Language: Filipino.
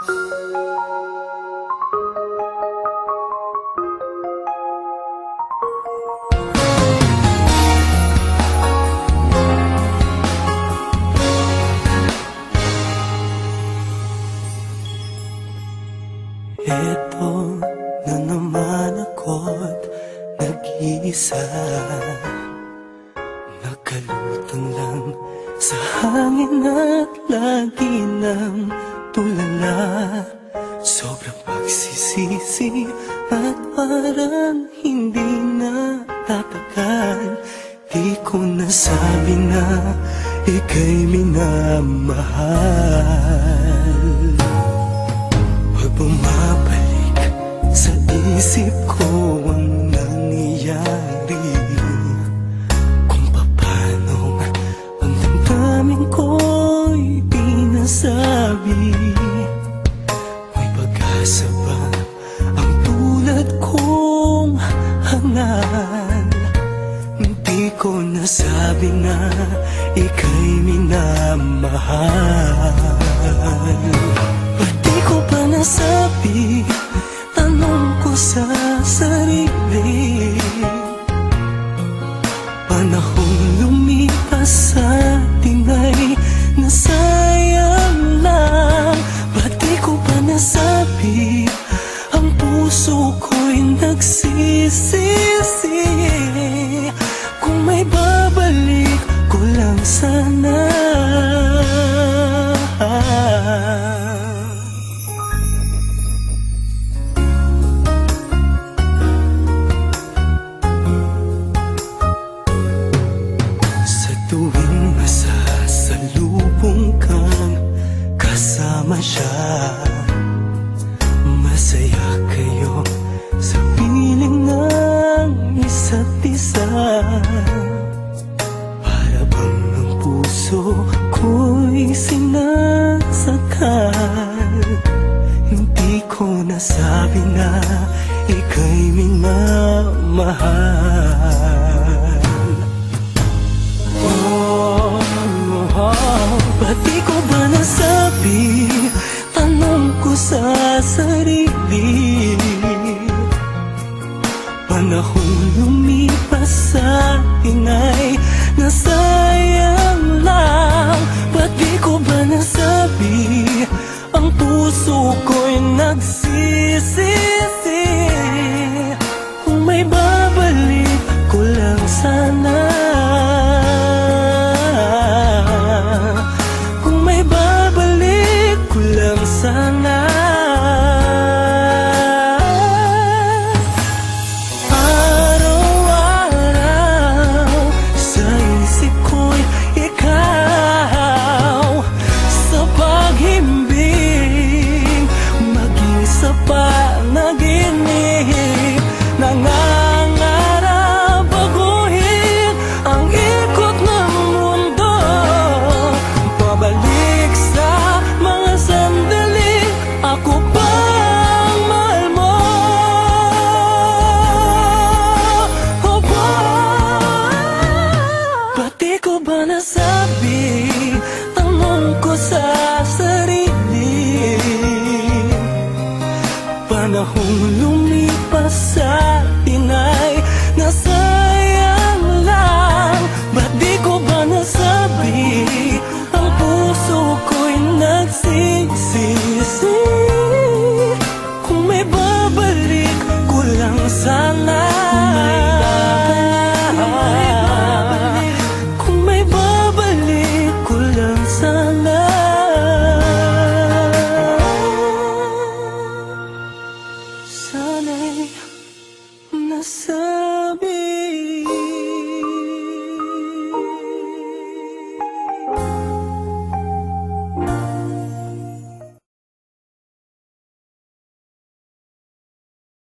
Eto na naman ako't nag-iisa, nakalutang lang sa hangin at lagi ng tulala. Sobrang pagsisisi at parang hindi na tatagal. Di ko nasabi na ika'y minamahal. Pag bumabalik sa isip ko ang nangyayari, kung paano ang damdamin ko'y di nasabi. May pag-asa ba ang tulad kong hangal? Hindi ko nasabi na ika'y minamahal. Ko pa nasabi, tanong ko sa sarili, panahong lumipas sa atin ay nasayang lang. Ba't di ko pa nasabi, ang puso ko'y nagsisisi. Kung may babalik ko lang sana. Tuwing masasalubong kang kasama siya, masaya kayo sa piling ng isa't isa. Para bang ang puso ko'y sinasakal. Hindi ko nasabi na ika'y minamahal. Ba't di ko ba nasabi, tanong ko sa sarili, panahong lumipas sa atin ay nasayang lang. Ba't di ko ba nasabi, ang puso ko'y nagsisisi. Kung may babalik ko lang sana. Kung may babalik ko lang sana.